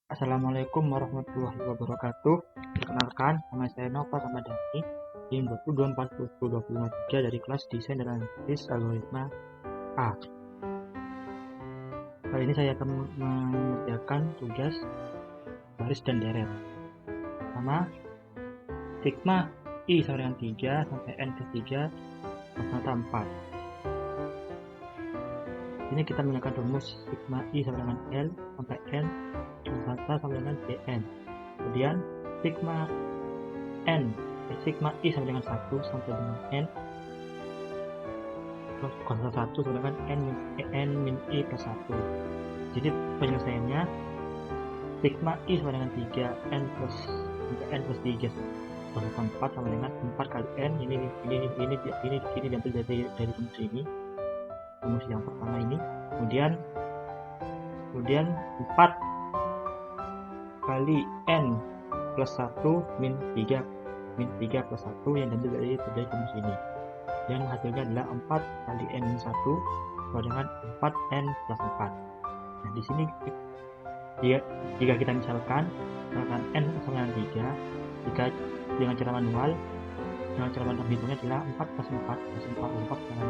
Assalamualaikum warahmatullahi wabarakatuh. Perkenalkan, nama saya Nova Ramadhani, NIM 22402023 dari kelas Desain dan Analisis Algoritma A. Kali ini saya akan mengerjakan tugas baris dan deret. Pertama, sigma I sama dengan 3 sampai N ke 3 rata 4. Ini kita menggunakan rumus sigma I sama dengan L sampai N rata sama dengan Dn. Kemudian sigma I sama dengan 1 sampai dengan N kuadrat 1 sama dengan N min I plus 1. Jadi penyelesaiannya sigma I sama dengan 3 N plus 3 kuadrat 4 sama dengan 4 kali N. Ini diambil dari rumus ini, rumus yang pertama ini. Kemudian 4 kali N plus 1 min 3 plus 1 yang diambil dari rumus ini, dan hasilnya adalah 4 kali N min 1 sama dengan 4N plus 4. Nah, di sini jika kita misalkan N sama dengan 3, jika dengan cara manual hitungnya adalah 4 plus 4 plus 4 plus 4 sama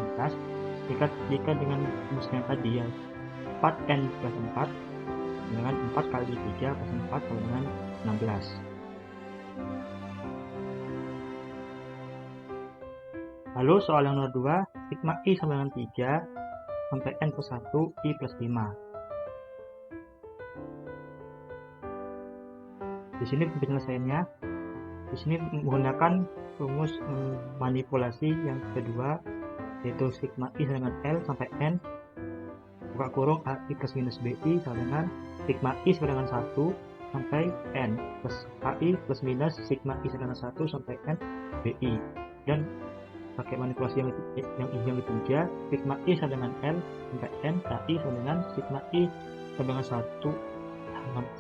16. Jika dengan rumusnya tadi ya 4N plus 4 dengan 4 kali 3 plus 4 sama dengan 16. Lalu soal yang nomor 2, sigma I sama dengan 3 sampai N plus 1 I plus 5. Di sini penyelesaiannya, di sini menggunakan rumus manipulasi yang kedua, yaitu sigma I sama dengan L sampai N buka kurung AI plus minus BI sama dengan sigma I sama dengan 1 sampai N plus AI plus minus sigma I sama dengan 1 sampai N BI. Dan pakai manipulasi yang ketiga, sigma I sama dengan L sampai N AI sama dengan sigma I sama dengan 1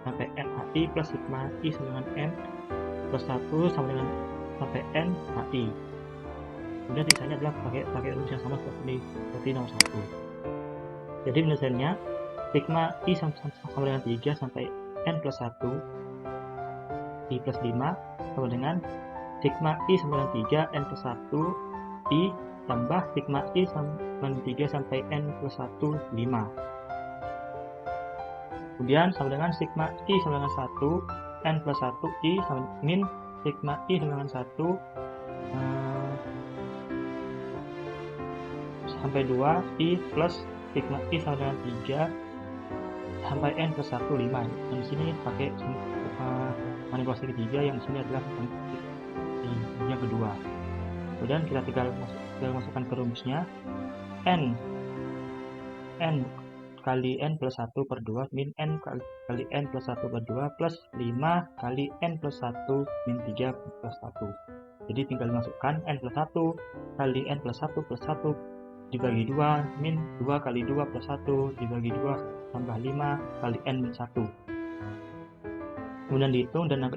sampai N AI plus sigma I sama dengan N plus 1 sama dengan sampai N AI. Kemudian sisanya adalah pakai rumus yang sama seperti nomor 1. Jadi penyelesaiannya sigma I sama dengan 3 sampai N plus 1 I plus 5 sama dengan sigma I sama dengan 3 N plus 1 I tambah sigma I sama dengan 3 sampai N plus 1 5. Kemudian sama dengan sigma I sama dengan 1 N plus 1 I sama min sigma I sama dengan 1 sampai 2 I plus sigma I sama dengan 3 sampai N plus 1 5. Yang di sini pakai manipulasi ketiga, yang di sini adalah yang kedua. Kemudian kita tinggal masukkan ke rumusnya. N kali N plus 1 per 2 min N kali N plus 1 per 2 plus 5 kali N plus 1 min 3 plus 1. Jadi tinggal masukkan N plus 1 kali N plus 1 plus 1 dibagi 2 min 2 kali 2 plus 1 dibagi 2 tambah 5 kali N min 1. Kemudian dihitung dan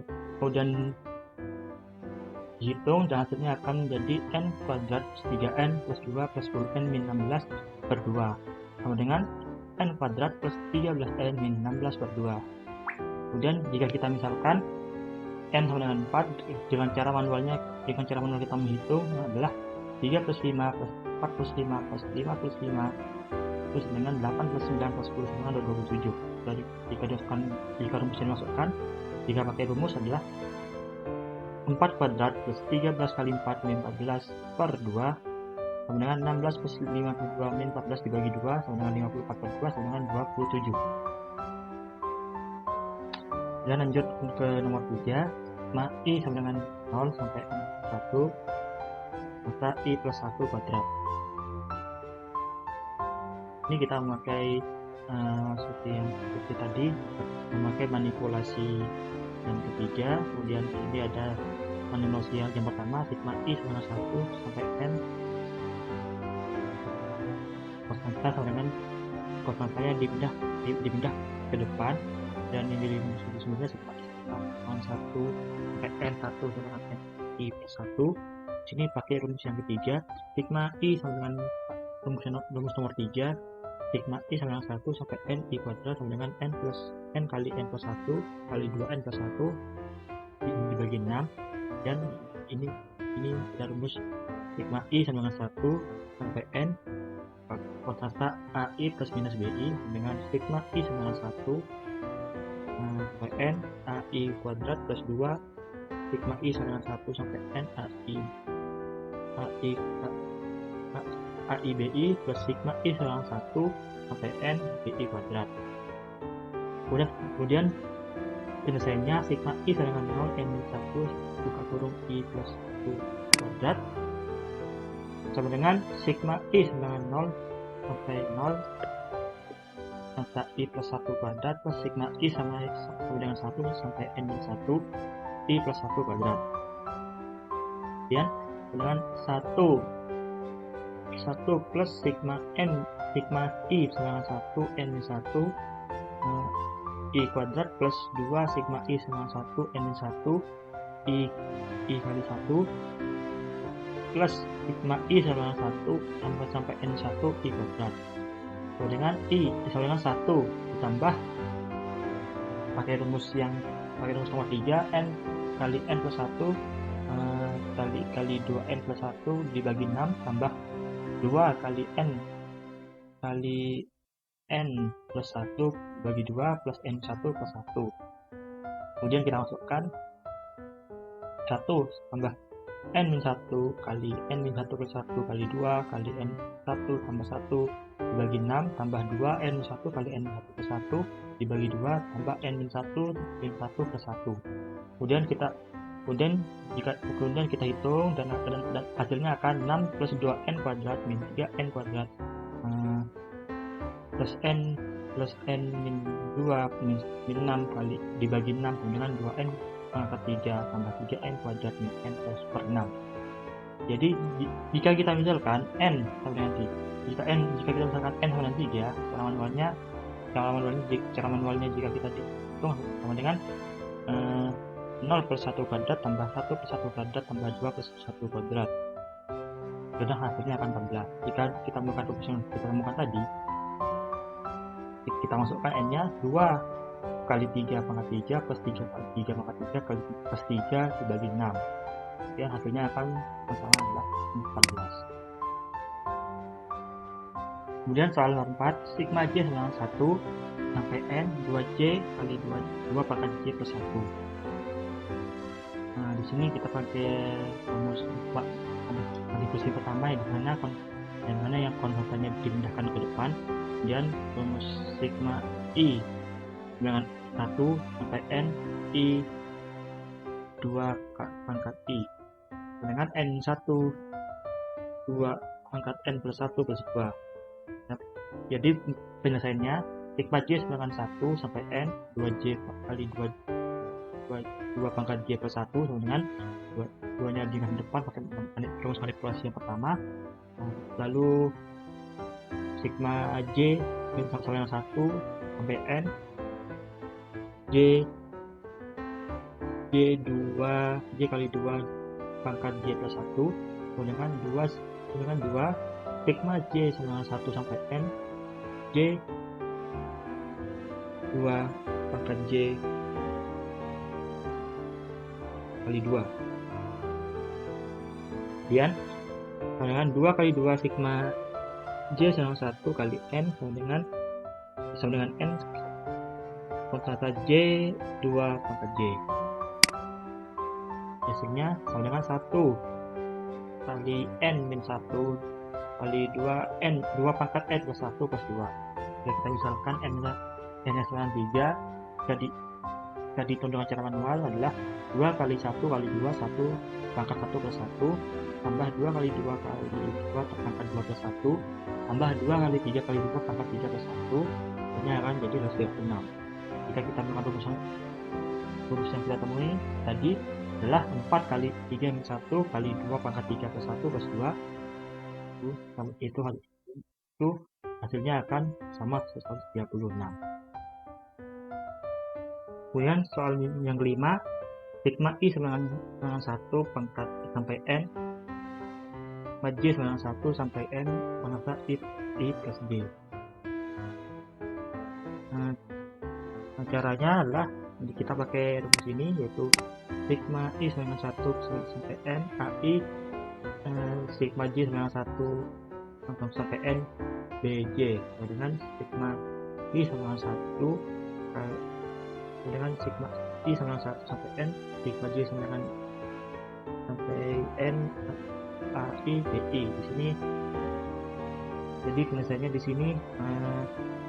hasilnya akan menjadi N kuadrat plus 3N plus 2 plus 10N min 16 per 2 sama dengan N kuadrat plus 13N min 16 per 2. Kemudian jika kita misalkan N sama dengan 4, dengan cara manual kita menghitung adalah 3 plus 5 plus 4 plus 5 plus 5 plus 5 plus dengan 8 plus 9 plus 10 sama dengan 27. Jadi jika rumusnya dimasukkan, jika pakai rumus adalah 4 kuadrat plus 13 kali 4 min 14 per 2 sama dengan 16 plus 52 min 14 dibagi 2 sama dengan 54 per 2 sama dengan 27. Dan lanjut ke nomor 3, sigma I sama dengan 0 sampai 1 maka I plus 1 kuadrat. Ini kita memakai seperti tadi, memakai manipulasi yang ketiga. Kemudian ini ada manipulasi yang pertama, sigma I sama dengan 1 sampai N konstanta sama dengan konstantanya dipindah ke depan, dan yang di rumus sebelumnya sigma I sama 1 sampai N 1 sama dengan N I plus 1. Sini pakai rumus yang ketiga, sigma I sama dengan rumus nomor 3 sigma I sama dengan 1 sampai n I kuadrat sama dengan n plus n kali n plus 1 kali 2n plus 1 dibagi 6, dan ini kita rumus sigma I sama dengan 1 sampai n konstanta AI plus minus BI dengan sigma I sama dengan 1 sampai n AI kuadrat plus 2 sigma I sama dengan 1 sampai n AI BI plus sigma I sama dengan 1 sampai n BI kuadrat. Kemudian penyelesaiannya sigma I sama dengan 0 n-1 buka kurung I plus 1 kuadrat sama dengan sigma I sama dengan 0 sampai 0 konstanta I plus 1 kuadrat plus sigma I sama dengan 1 sampai n-1 I plus 1 kuadrat. Kemudian dengan 1 plus sigma I sama dengan 1 n-1 I kuadrat plus 2 sigma I sama dengan 1 n-1 I kali 1 plus sigma I sama dengan 1 sampai n-1 I kuadrat. Dengan I sama dengan 1 ditambah pakai rumus nomor 3, n kali n plus 1 kali 2n plus 1 dibagi 6 tambah 2 kali n kali n plus 1 bagi 2 plus n1 plus 1. Kemudian kita masukkan 1 tambah n-1 kali n-1 plus 1 kali 2 kali n1 tambah 1 dibagi 6 tambah 2 n-1 kali n-1 plus 1 dibagi 2 tambah n-1 plus 1. Kemudian kita hitung dan hasilnya akan 6 plus 2n kuadrat min 3n kuadrat plus n min 2 min 6 kali dibagi 6 dengan 2n pangkat 3 tambah 3n kuadrat min n plus per 6. Jadi jika kita misalkan n sama dengan 3, jika kita misalkan n sama dengan 3, cara manualnya jika kita hitung sama dengan 0 plus 1 kuadrat tambah 1 plus 1 kuadrat tambah 2 plus 1 kuadrat, dan hasilnya akan 14. Jika kita melakukan rumus yang kita temukan tadi, kita masukkan n-nya 2 kali 3 pangkat 3 plus 3 kali 3 pangkat 3 kali plus 3 dibagi 6, dan hasilnya akan sama adalah 14. Kemudian soal nomor 4, sigma j sama dengan 1 sampai n 2j kali 2 pangkat j plus 1. Nah, di sini kita pakai rumus manipulasi pertama di mana yang konstantannya dipindahkan ke depan, dan rumus sigma I dengan 1 sampai n I 2 pangkat I dengan n1 2 pangkat n plus 1 plus 2. Jadi penyelesaiannya sigma j sama dengan 1 sampai n 2j kali 2 pangkat j plus 1 sama dengan 2-nya di depan pakai rumus manipulasi yang pertama. Lalu sigma j sama dengan 1 sampai n j kali 2 pangkat j plus 1 dengan 2 sigma j sama dengan 1 sampai n j 2 pangkat j kali 2. Kemudian sama dengan 2 kali 2 sigma j sama 1 kali n sama dengan n konstanta j 2 pangkat j. Hasilnya sama dengan 1 kali n min 1 kali 2 n 2 pangkat n plus 1 plus 2. Jadi kita misalkan n-nya sama dengan 3, jadi dihitung dengan cara manual adalah 2 kali 1 kali 2 1 pangkat 1 plus 1 tambah 2 kali 2 kali 2 pangkat 2 plus 1 tambah 2 kali 3 kali 2 pangkat 3 plus 1. Ini akan jadi hasil 6. Jika kita melakukan rumus yang kita temui tadi adalah 4 kali 3 min 1 kali 2 pangkat 3 plus 1 plus 2. Itu hasilnya akan sama 136. Kemudian soal yang kelima, sigma I sama dengan 1 pangkat sampai n, sigma j sama dengan 1 sampai n pangkat I plus b. caranya adalah kita pakai rumus ini, yaitu sigma I sama dengan 1 sampai N AI sigma J sama dengan 1 sampai N BJ dengan sigma I sama dengan 1 dengan sigma I sama dengan 1 sampai N sigma J sama dengan sampai N AI BI. Di sini jadi penyelesaiannya di sini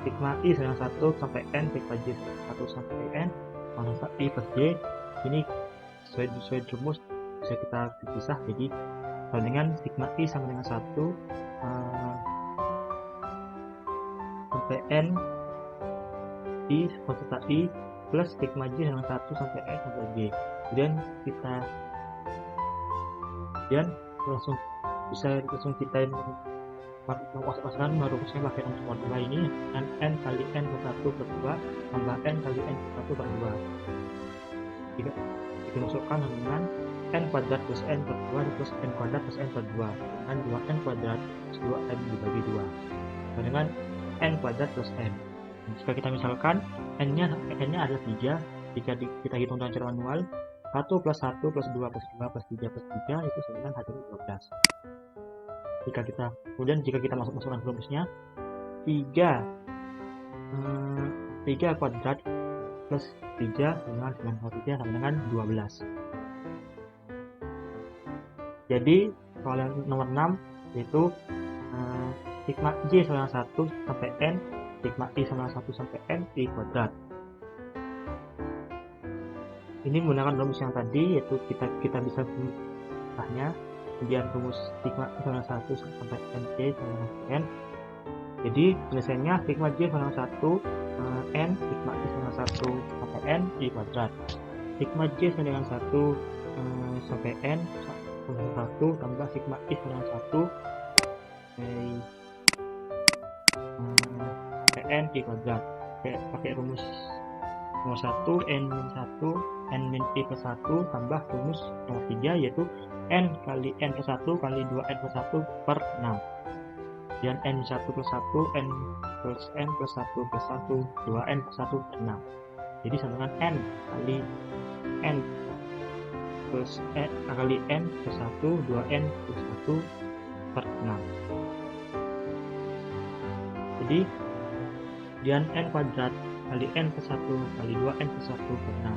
sigma I sama dengan 1 sampai N sigma J 1 sampai N maka I per J ini sesuai rumus bisa kita pisah, jadi dengan sigma I sama dengan 1 sampai N I kuantita I plus sigma J dengan 1 sampai N sampai J. Kemudian langsung kita pasangkan rumusnya pakai formula ini dengan N kali N per 1 per 2 tambah N kali N per 1 per 2 dimasukkan dengan N kuadrat plus N per 2 plus N kuadrat plus N per 2 dengan 2N kuadrat plus 2N dibagi 2 dengan N kuadrat plus N. Jika kita misalkan N-nya adalah 3, jika kita hitung dengan cara manual 1 plus 1 plus 2 plus 2 plus 3 plus 3 itu sama dengan hasilnya 12. Kemudian jika kita masukkan rumusnya 3 kuadrat plus 3 dengan 3 sama dengan 12. Jadi soal nomor 6 yaitu sigma J sama 1 sampai N sigma I sama 1 sampai N I kuadrat. Ini menggunakan rumus yang tadi, yaitu kita bisa menambahnya. Kemudian rumus sigma I sama 1 sampai N J sama N. Jadi penyelesaiannya sigma J sama 1 N sigma I sama 1 sampai N I kuadrat. Sigma J sama dengan 1 sampai N 1 tambah sigma I sama 1 sampai N I kuadrat. Pakai rumus nomor 1 N min 1 N min I plus 1 tambah rumus nomor 3 yaitu N kali N plus 1 kali 2N plus 1 per 6. Dan N 1 plus 1 N plus N plus 1 plus 1 2N plus 1 per 6. Jadi sama dengan N kali N plus N kali N plus 1 2N plus 1 per 6. Jadi dan N kuadrat kali N plus 1 kali 2N plus 1 per 6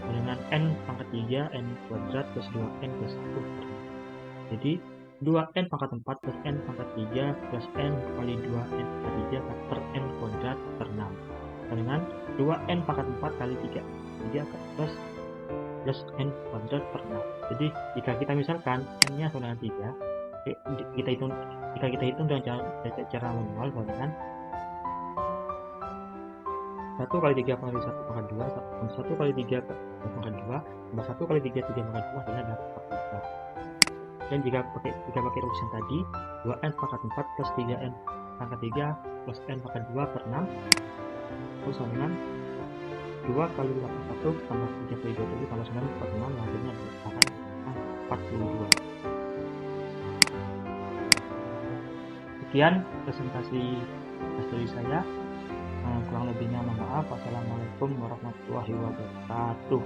dengan N pangkat 3 N kuadrat plus 2N plus 1 per 6. Jadi 2N pangkat 4 plus N pangkat 3 plus N kali 2N pangkat 3 per N kuadrat per 6 dengan 2N pangkat 4 kali 3 plus N kuadrat per 6. Jadi jika kita misalkan N-nya sama dengan 3, jika kita hitung dengan cara manual dengan 1 kali 3 kali 1 pangkat 2 1 kali 3 pangkat 2 tambah 1 kali 3 pangkat 2 hasilnya adalah 4. Dan jika pakai rumus yang tadi 2N pangkat 4 plus 3N pangkat 3 plus N pangkat 2 per 6 terus sama dengan 2 kali 81 tambah 3 kali 27 tambah 9 per 6 hasilnya adalah 42. Sekian presentasi dari saya. Kurang lebihnya mohon maaf. Wassalamualaikum warahmatullahi wabarakatuh.